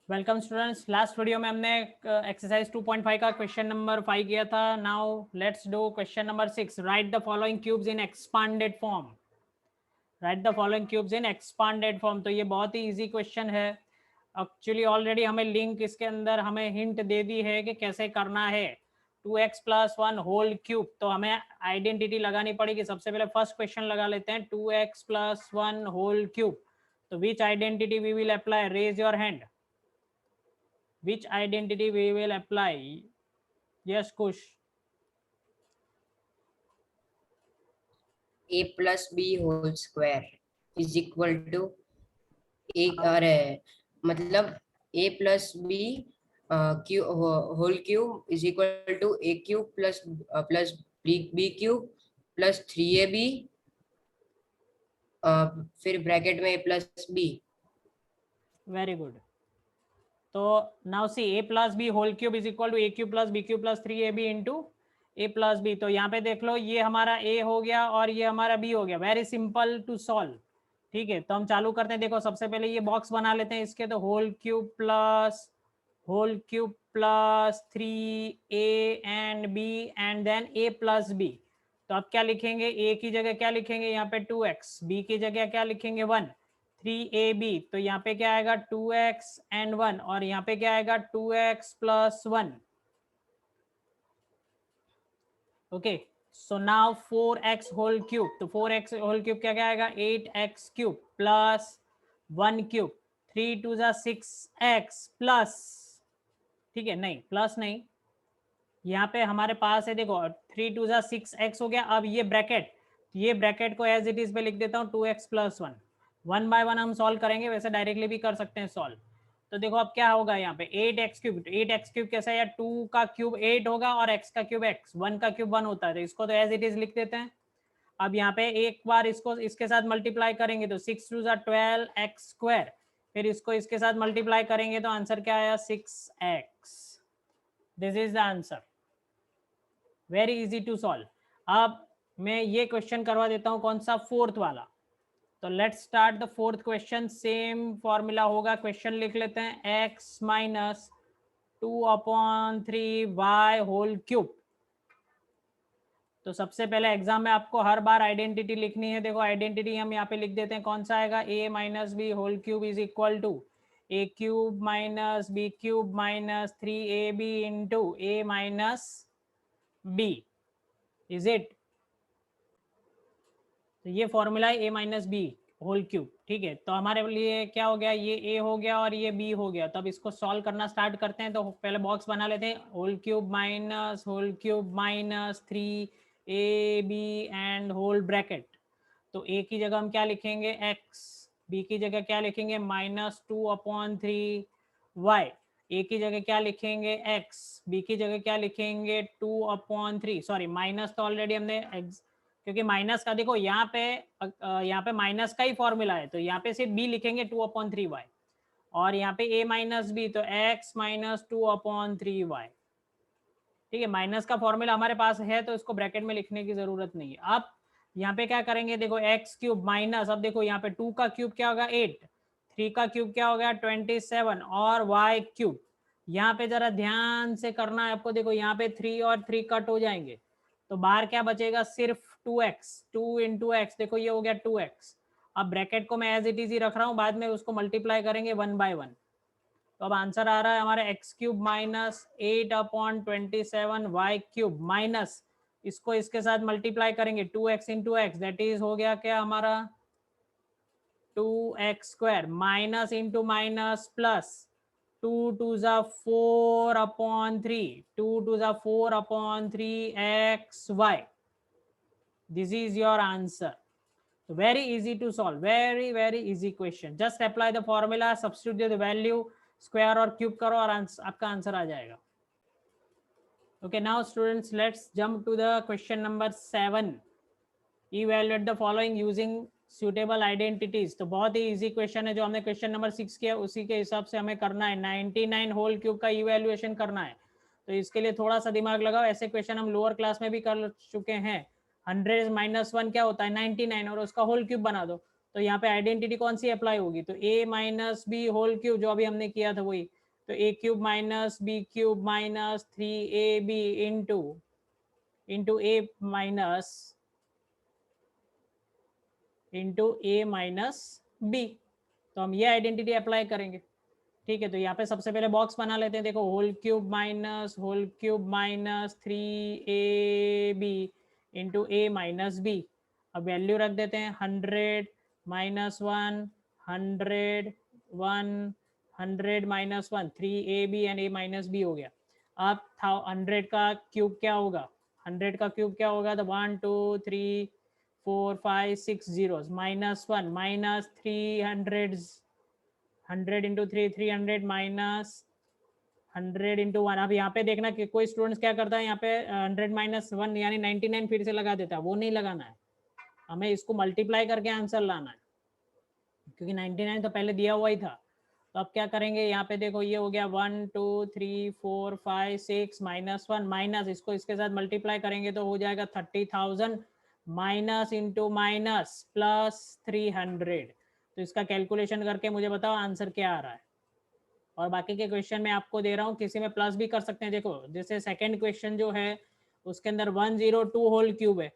Welcome students. Last video में हमने exercise 2.5 का क्वेश्चन नंबर 5 किया था। Now let's do question number 6। Right the following cubes in expanded form. Right the following cubes in expanded form. तो ये बहुत ही easy question है। Actually already हमें लिंक इसके अंदर हमें हिंट दे दी है कि कैसे करना है। 2x+1 whole cube. तो हमें आइडेंटिटी लगानी पड़ेगी। सबसे पहले फर्स्ट क्वेश्चन लगा लेते हैं, 2x+1 होल क्यूब। तो which identity we will apply? Raise your hand. Which identity we will apply? Yes, Kush. a plus b whole square is equal to एक, अरे मतलब a प्लस बी क्यू whole cube is equal to a cube plus plus b cube plus 3ab, फिर bracket में a plus b. Very good. तो now see, a plus b whole cube is equal to a cube plus b cube plus 3ab into a plus b। तो यहाँ पे देख लो, ये हमारा a हो गया और ये हमारा b हो गया। Very simple to solve. ठीक है, तो हम चालू करते हैं। देखो सबसे पहले ये बॉक्स बना लेते हैं इसके। तो whole cube plus 3a and b and then a plus b। तो अब क्या लिखेंगे? a की जगह क्या लिखेंगे? यहाँ पे 2x, b की जगह क्या लिखेंगे? 1, 3ab। तो यहाँ पे क्या आएगा? 2x and 1। और यहाँ पे क्या आएगा? 2x plus 1। Okay, so now 4x whole cube. तो 4x होल क्यूब क्या क्या आएगा? 8x cube plus 1 cube. 3 2 जा 6x प्लस, ठीक है, नहीं प्लस नहीं, यहाँ पे हमारे पास है, देखो 3 2 जा 6x हो गया। अब ये ब्रैकेट, ये ब्रैकेट को एज इट इज पे लिख देता हूँ, 2x प्लस 1। 1 बाय 1 हम सॉल्व करेंगे, वैसे डायरेक्टली भी कर सकते हैं सॉल्व। तो देखो अब क्या होगा यहाँ पे, 8x क्यूब। 8x क्यूब कैसा है यार? 2 का क्यूब 8 होगा और x का क्यूब x, 1 का क्यूब 1 होता है। तो इसको तो एज इट इज लिख देते हैं। अब यहाँ पे एक बार इसको इसके साथ मल्टीप्लाई करेंगे तो 6 2 जा 12x स्क्वायर। फिर इसको इसके साथ मल्टीप्लाई करेंगे तो आंसर क्या आया? 6x। This is the answer. Very easy to solve. अब मैं ये क्वेश्चन करवा देता हूँ, कौन सा? फोर्थ वाला। तो let's start the fourth question. Same formula होगा। क्वेश्चन लिख लेते हैं, x minus 2/3y whole cube. तो सबसे पहले एग्जाम में आपको हर बार आइडेंटिटी लिखनी है। देखो आइडेंटिटी हम यहाँ पे लिख देते हैं, कौन सा आएगा? a minus B whole cube is equal to a cube minus b cube minus 3ab into a minus b। Is it? तो ये फॉर्मूला है a minus B whole cube. ठीक है, तो हमारे लिए क्या हो गया? ये a हो गया और ये b हो गया। तो अब इसको सॉल्व करना स्टार्ट करते हैं। तो पहले बॉक्स बना लेते हैं, whole cube minus 3ab and whole bracket. तो a की जगह हम क्या लिखेंगे? x। b की जगह क्या लिखेंगे? -2/3y। a की जगह क्या लिखेंगे? x। b की जगह क्या लिखेंगे? 2/3। सॉरी, माइनस तो ऑलरेडी हमने क्योंकि माइनस का देखो यहाँ पे माइनस का ही फॉर्मूला है, तो यहाँ पे सिर्फ b लिखेंगे 2/3y। और यहाँ पे a माइनस बी, तो x माइनस 2/3y। ठीक है, माइनस का फॉर्मूला हमारे पास है तो इसको ब्रैकेट में लिखने की जरूरत नहीं है। अब यहाँ पे क्या करेंगे? देखो एक्स क्यूब माइनस, अब देखो यहाँ पे 2 का क्यूब क्या होगा? 8, 3 का क्यूब क्या हो गया? 27 और y क्यूब। यहाँ पे जरा ध्यान से करना है आपको। देखो यहाँ पे 3 और 3 कट हो जाएंगे, तो बाहर क्या बचेगा? सिर्फ 2x। 2 इंटू एक्स, देखो ये हो गया 2x। अब ब्रैकेट को मैं एज इट इज ही रख रहा हूँ, बाद में उसको मल्टीप्लाई करेंगे 1 बाय 1। तो अब आंसर आ रहा है हमारा x cube minus 8/27 y cube minus, इसको इसके साथ मल्टीप्लाई करेंगे 2x into x, that is हो गया क्या हमारा? 2x square minus into minus plus 2 2 जा 4/3, 2 2 जा 4/3xy। This is your answer. So very easy to solve, very easy question. Just apply the formula, substitute the value, square और cube करो और आपका आंसर आ जाएगा। Okay, now students, let's jump to the question number 7. Evaluate the following using suitable identities। तो बहुत ही easy question है जो हमने question number 6 किया, उसी के हिसाब से हमें करना है। 99 होल क्यूब का इवेल्युएशन करना है, तो इसके लिए थोड़ा सा दिमाग लगाओ। ऐसे क्वेश्चन हम लोअर क्लास में भी कर चुके हैं। 100 - 1 क्या होता है? 99, और उसका होल क्यूब बना दो। तो यहाँ पे आइडेंटिटी कौन सी अप्लाई होगी, तो a minus B whole cube, जो अभी हमने किया था वही, तो a cube minus b cube minus 3ab into a minus a minus b। तो हम ये आइडेंटिटी अप्लाई करेंगे। ठीक है, तो यहाँ पे सबसे पहले बॉक्स बना लेते हैं। देखो whole cube minus 3ab into a minus b। अब वैल्यू रख देते हैं 100 minus 1 100 1 100 minus 1 3ab and a minus b हो गया। अब 100 का क्यूब क्या होगा, 100 का क्यूब क्या होगा, तो 1 2 3 4 5 6 zeros minus 1 minus 300 100 into 300 minus 100 into 1। अब यहाँ पे देखना कि कोई स्टूडेंट्स क्या करता है, यहाँ पे 100 माइनस 1 यानी 99 फिर से लगा देता है, वो नहीं लगाना है, हमें इसको मल्टीप्लाई करके आंसर लाना है, क्योंकि 99 तो पहले दिया हुआ ही था। तो अब क्या करेंगे, यहाँ पे देखो ये हो गया 1 2 3 4 5 6 माइनस 1 माइनस इसको इसके साथ मल्टीप्लाई करेंगे तो हो जाएगा 30,000 माइनस इंटू माइनस प्लस 300। तो इसका कैलकुलेशन करके मुझे बताओ आंसर क्या आ रहा है। और बाकी के क्वेश्चन मैं आपको दे रहा हूँ, किसी में प्लस भी कर सकते हैं। देखो जैसे सेकंड क्वेश्चन जो है उसके अंदर 102 होल क्यूब है,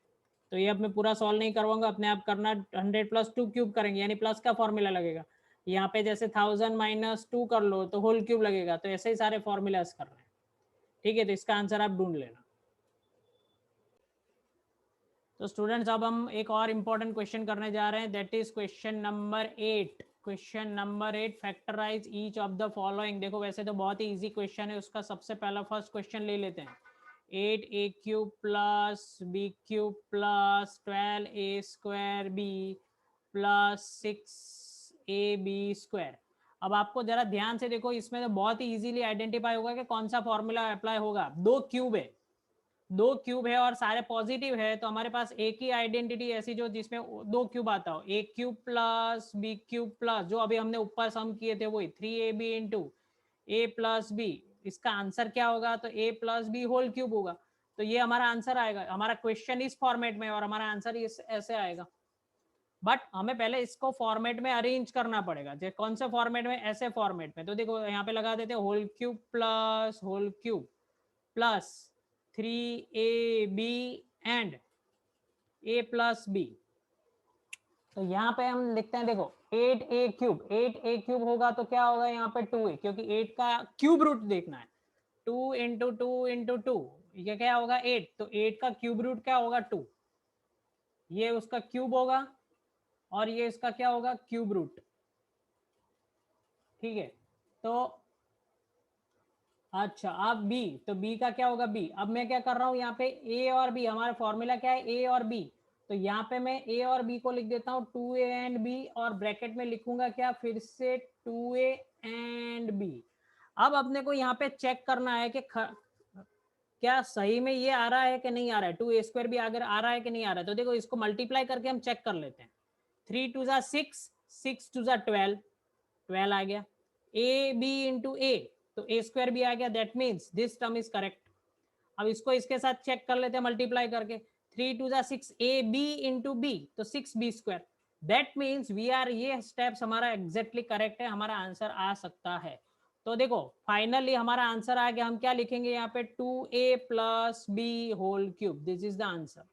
तो ये अब मैं पूरा सॉल्व नहीं करवाऊंगा, अपने आप करना। 100 प्लस 2 क्यूब करेंगे यानी प्लस का फॉर्मूला लगेगा। यहाँ पे जैसे 1000 माइनस 2 कर लो तो होल क्यूब लगेगा, तो ऐसे ही सारे फॉर्मूलाज कर रहे हैं। ठीक है, तो इसका आंसर आप ढूंढ लेना। तो स्टूडेंट्स अब हम एक और इम्पोर्टेंट क्वेश्चन करने जा रहे हैं, that is question number 8। Question number 8, factorise each of the following. देखो वैसे तो बहुत ही इजी क्वेश्चन है, उसका सबसे पहला फर्स्ट क्वेश्चन ले लेते हैं। 8a cube plus b cube plus 12a square b plus 6ab square. अब आपको जरा ध्यान से देखो, इसमें तो बहुत ही इजीली आइडेंटिफाई होगा कि कौन सा फॉर्मूला अप्लाई होगा। दो क्यूब है, दो क्यूब है और सारे पॉजिटिव है, तो हमारे पास एक ही आइडेंटिटी ऐसी जो जिसमें दो क्यूब आता हो, a cube plus b cube plus जो अभी हमने ऊपर सम किए थे वही 3ab into a plus b. इसका आंसर क्या होगा, तो a plus b whole cube होगा। तो ये हमारा आंसर आएगा, हमारा क्वेश्चन इस फॉर्मेट में और हमारा आंसर इस ऐसे आएगा। बट हमें पहले इसको फॉर्मेट में अरेंज करना पड़ेगा। कौन से फॉर्मेट में, ऐसे फॉर्मेट में। तो देखो यहाँ पे लगा देते हैं whole cube plus 3ab and a plus b. तो यहाँ पे हम लिखते हैं, देखो 8a क्यूब होगा तो क्या होगा यहाँ पे 2a, क्योंकि 8 का क्यूब रूट देखना है। 2 इंटू टू इंटू टू, ये क्या होगा 8, तो 8 का क्यूब रूट क्या होगा 2, ये उसका क्यूब होगा और ये इसका क्या होगा क्यूब रूट। ठीक है, तो अच्छा अब बी, तो बी का क्या होगा बी। अब मैं क्या कर रहा हूँ यहाँ पे ए और बी, हमारा फॉर्मूला क्या है ए और बी, तो यहाँ पे मैं ए और बी को लिख देता हूँ 2a एंड बी, और ब्रैकेट में लिखूंगा क्या फिर से 2a एंड बी। अब अपने को यहाँ पे चेक करना है कि क्या सही में ये आ रहा है कि नहीं आ रहा है, 2a स्क्वायर भी अगर आ रहा है कि नहीं आ रहा है। तो देखो इसको मल्टीप्लाई करके हम चेक कर लेते हैं। 3 2 जा 6, 6 2 जा 12, 12 आ गया। ए बी इंटू ए, तो ए स्क्वायर भी आ गया, that means this term is correct. अब इसको इसके साथ चेक कर लेते हैं मल्टीप्लाई करके। 3 2 जा 6 ए बी इंटू बी, तो 6b square, that means we are, ये स्टेप्स हमारा एग्जैक्टली करेक्ट है, हमारा आंसर आ सकता है। तो देखो फाइनली हमारा आंसर आ गया। हम क्या लिखेंगे यहाँ पे 2a plus b whole cube, this is the answer.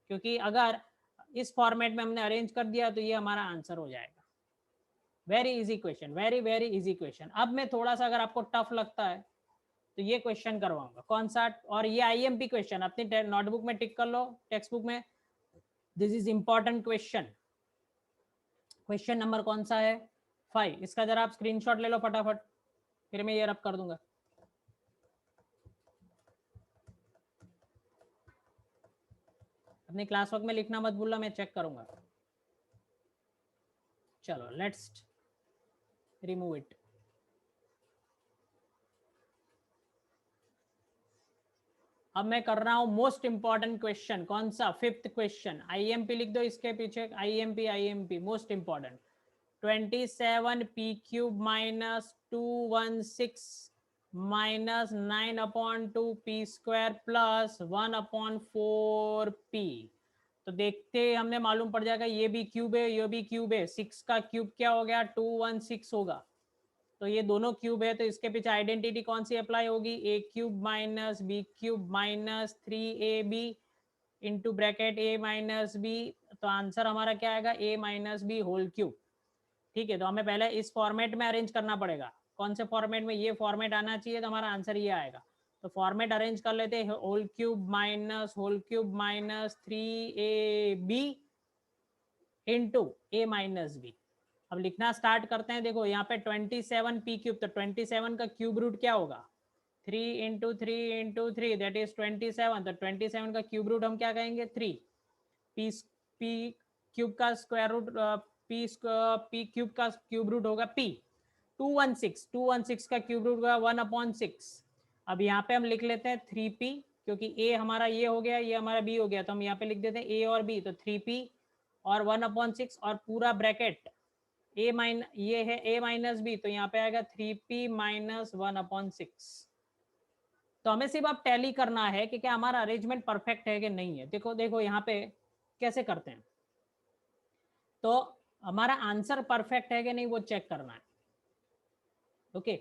क्योंकि अगर इस फॉर्मेट में हमने अरेंज कर दिया तो ये हमारा आंसर हो जाएगा। Very easy question, very very easy question. अब मैं थोड़ा सा अगर आपको टफ लगता है तो ये क्वेश्चन करवाऊंगा, कौन सा, और ये आईएमपी क्वेश्चन अपनी नोटबुक में टिक कर लो, टेक्स्ट बुक में। This is important question. Question number कौन सा है 5, इसका जरा आप स्क्रीनशॉट ले लो फटाफट, फिर मैं ये रब कर दूंगा। अपनी क्लास वर्क में लिखना मत भूलना, मैं चेक करूंगा। चलो लेट्स रिमूव इट। अब मैं कर रहा हूं मोस्ट इंपॉर्टेंट क्वेश्चन, कौन सा, फिफ्थ क्वेश्चन। आईएमपी लिख दो इसके पीछे, IMP most important. 27 P cube minus 216 minus 9/2 P square plus 1/4 P. तो देखते ही हमने मालूम पड़ जाएगा ये भी क्यूब है, ये भी क्यूब है। 6 का क्यूब क्या हो गया, 216 होगा। तो ये दोनों क्यूब है, तो इसके पीछे आइडेंटिटी कौन सी अप्लाई होगी, a cube minus b cube minus 3ab into bracket a minus b. तो आंसर हमारा क्या आएगा, a minus B whole cube. ठीक है, तो हमें पहले इस फॉर्मेट में अरेंज करना पड़ेगा। कौन से फॉर्मेट में, ये फॉर्मेट आना चाहिए, तो हमारा आंसर ये आएगा। तो फॉर्मेट अरेंज कर लेते हैं, whole cube minus 3ab into a minus b. अब लिखना स्टार्ट करते हैं। देखो यहाँ पे 27 पी क्यूब, तो 27 का क्यूब रूट क्या होगा, 3 × 3 × 3 दैट इज 27। तो 27 का क्यूब रूट हम क्या कहेंगे, 3। पी पी क्यूब का स्क्वायर रूट, पी क्यूब का क्यूब रूट होगा पी। 216 का क्यूब रूट होगा 1/6। अब यहाँ पे हम लिख लेते हैं 3p, क्योंकि a हमारा ये हो गया, ये हमारा b हो गया, तो हम यहाँ पे लिख देते हैं a और b। तो 3p और 1/6 और पूरा ब्रैकेट a माइन, ये है a माइनस बी, तो यहाँ पे आएगा 3p माइनस 1/6। तो हमें सिर्फ अब टैली करना है कि क्या हमारा अरेंजमेंट परफेक्ट है कि नहीं है। देखो देखो यहाँ पे कैसे करते हैं, तो हमारा आंसर परफेक्ट है कि नहीं वो चेक करना है। ओके,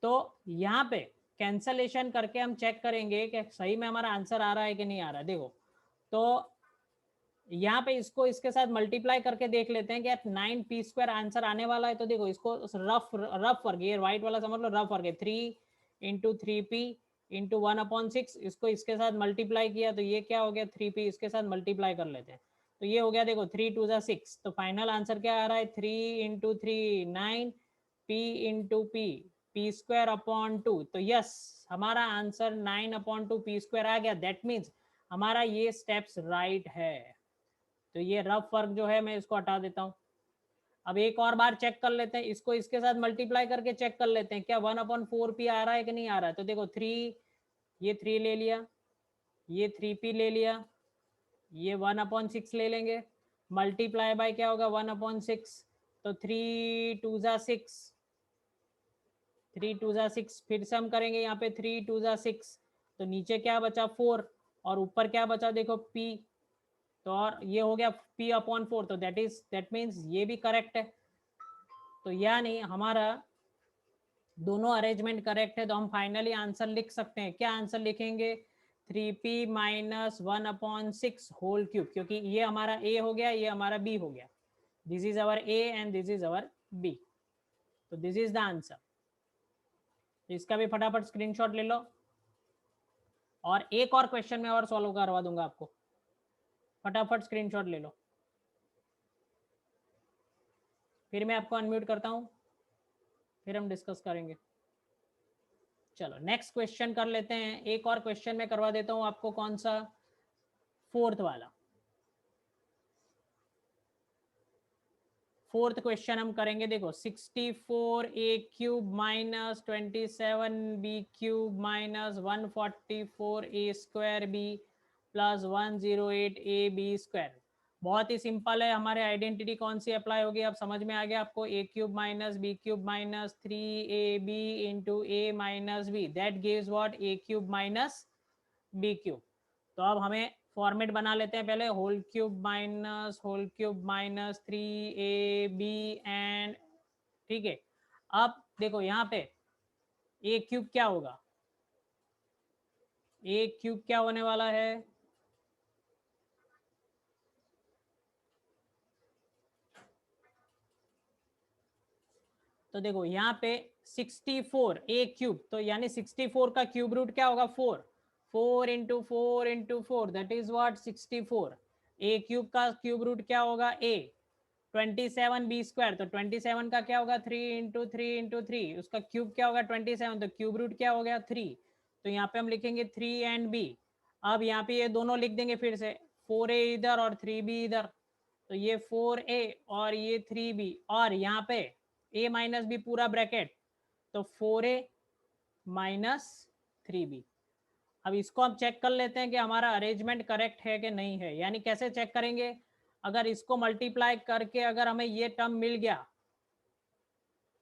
तो यहाँ पे कैंसलेशन करके हम चेक करेंगे कि सही में हमारा आंसर आ रहा है कि नहीं आ रहा है। देखो, तो यहाँ पे इसको इसके साथ मल्टीप्लाई करके देख लेते हैं कि 9p² आंसर आने वाला है। तो देखो इसको रफ वर्ग, ये व्हाइट वाला समझ लो रफ वर्ग है, 3 × 3p इंटू 1/6, इसको इसके साथ मल्टीप्लाई किया तो ये क्या हो गया, 3p, इसके साथ मल्टीप्लाई कर लेते हैं तो ये हो गया। देखो 3 × 2 = 6, तो फाइनल आंसर क्या आ रहा है, 3 × 3 9 p इंटू p² 2। तो यस, हमारा आंसर 9/2 p² आ गया। दैट मीन्स हमारा ये स्टेप्स राइट है। तो ये रफ वर्क जो है मैं इसको हटा देता हूँ। अब एक और बार चेक कर लेते हैं, इसको इसके साथ मल्टीप्लाई करके चेक कर लेते हैं क्या 1/4p आ रहा है कि नहीं आ रहा है। तो देखो 3, ये 3 ले लिया, ये 3p ले लिया, ये 1/6 ले लेंगे, मल्टीप्लाई बाय क्या होगा 1/6। तो 3 × 2 = 6, 3 × 2 = 6, फिर से हम करेंगे यहाँ पे 3 × 2 = 6। तो नीचे क्या बचा 4 और ऊपर क्या बचा देखो p। तो और ये हो गया p/4, तो दैट मीन्स ये भी करेक्ट है। तो यानी हमारा दोनों अरेंजमेंट करेक्ट है। तो हम फाइनली आंसर लिख सकते हैं। क्या आंसर लिखेंगे, 3p माइनस 1/6 होल क्यूब, क्योंकि ये हमारा a हो गया, ये हमारा b हो गया। This is our a and this is our b। तो दिस इज द आंसर। इसका भी फटाफट स्क्रीनशॉट ले लो, और एक और क्वेश्चन में और सॉल्व करवा दूंगा आपको। फटाफट स्क्रीनशॉट ले लो, फिर मैं आपको अनम्यूट करता हूँ, फिर हम डिस्कस करेंगे। चलो नेक्स्ट क्वेश्चन कर लेते हैं। एक और क्वेश्चन मैं करवा देता हूँ आपको, कौन सा, 4th वाला। 4th क्वेश्चन हम करेंगे। देखो 64a³ minus 27b³ minus 144a² plus 108ab²। बहुत ही सिंपल है। हमारे आइडेंटिटी कौन सी अप्लाई होगी, अब समझ में आ गया आपको, a³ minus b³ minus 3ab into a minus b, that gives what, a³ minus b³। तो अब हमें फॉर्मेट बना लेते हैं पहले, whole cube minus 3ab and, ठीक है। अब देखो यहाँ पे a³ क्या होगा, a³ क्या होने वाला है, तो देखो यहाँ पे 64a³, तो यानी 64 का क्यूब रूट क्या होगा, 4। 4 × 4 × 4 दैट इज व्हाट, 64। a³ का क्यूब रूट क्या होगा, a। 27b², तो 27 का क्या होगा, 3 × 3 × 3, उसका क्यूब क्या होगा 27, तो क्यूब रूट क्या हो गया 3। तो यहाँ पे हम लिखेंगे 3 एंड b। अब यहाँ पे ये दोनों लिख देंगे फिर से, 4a इधर और 3b इधर, तो ये 4a और ये 3b, और यहाँ पे a माइनस बी पूरा ब्रैकेट, तो 4a माइनस 3b। अब इसको हम चेक कर लेते हैं कि हमारा अरेंजमेंट करेक्ट है कि नहीं है। यानी कैसे चेक करेंगे, अगर इसको मल्टीप्लाई करके अगर हमें ये टर्म मिल गया,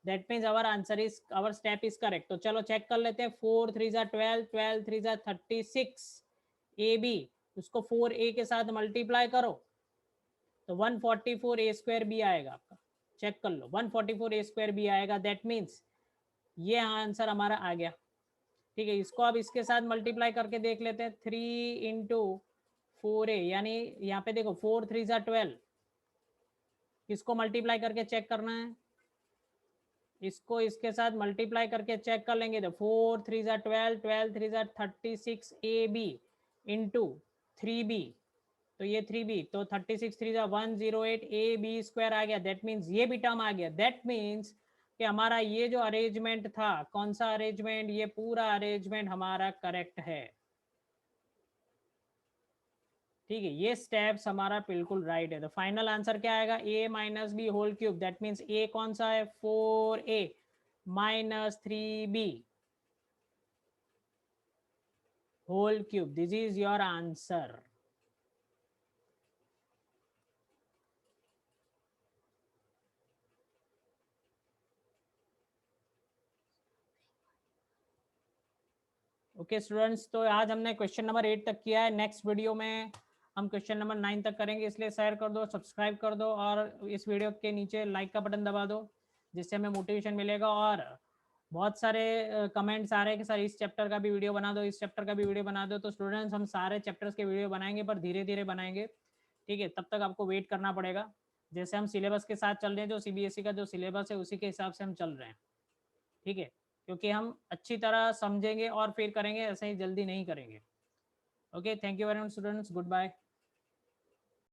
that means our answer is, our step is correct. तो चलो चेक कर लेते हैं। 4 × 3 = 12, 12 × 3 = 36 ab उसको 4a के साथ मल्टीप्लाई करो तो 144a² भी आएगा आपका, चेक कर लो 144a² भी आएगा। दैट मीन्स ये आंसर हमारा आ गया। ठीक है, इसको अब इसके साथ मल्टीप्लाई करके देख लेते हैं। 3 इंटू 4a, यानी यहाँ पे देखो 4 3 ज़ा 12, किसको मल्टीप्लाई करके चेक करना है, इसको इसके साथ मल्टीप्लाई करके चेक कर लेंगे तो 4 3 ज़ा 12, 12 3 ज़ा 36ab इंटू 3b, तो ये 3b, तो 36 3 ज़ा 108 ab² आ गया। दैट मीन्स ये भी टर्म आ गया। दैट मीन्स कि हमारा ये जो अरेंजमेंट था, कौन सा अरेंजमेंट, ये पूरा अरेंजमेंट हमारा करेक्ट है। ठीक है, ये स्टेप्स हमारा बिल्कुल राइट है। तो फाइनल आंसर क्या आएगा, a minus B whole cube. That means a कौन सा है, 4a minus 3b whole cube. This is your answer. Okay students, तो आज हमने क्वेश्चन नंबर 8 तक किया है। नेक्स्ट वीडियो में हम क्वेश्चन नंबर 9 तक करेंगे, इसलिए शेयर कर दो, सब्सक्राइब कर दो और इस वीडियो के नीचे लाइक का बटन दबा दो, जिससे हमें मोटिवेशन मिलेगा। और बहुत सारे कमेंट्स आ रहे हैं कि सर इस चैप्टर का भी वीडियो बना दो, इस चैप्टर का भी वीडियो बना दो। तो स्टूडेंट्स, हम सारे चैप्टर्स के वीडियो बनाएंगे, पर धीरे धीरे बनाएंगे। ठीक है, तब तक आपको वेट करना पड़ेगा। जैसे हम सिलेबस के साथ चल रहे हैं, जो सीबीएसई का जो सिलेबस है उसी के हिसाब से हम चल रहे हैं। ठीक है, क्योंकि हम अच्छी तरह समझेंगे और फिर करेंगे, ऐसे ही जल्दी नहीं करेंगे। Okay, thank you very much students, good bye.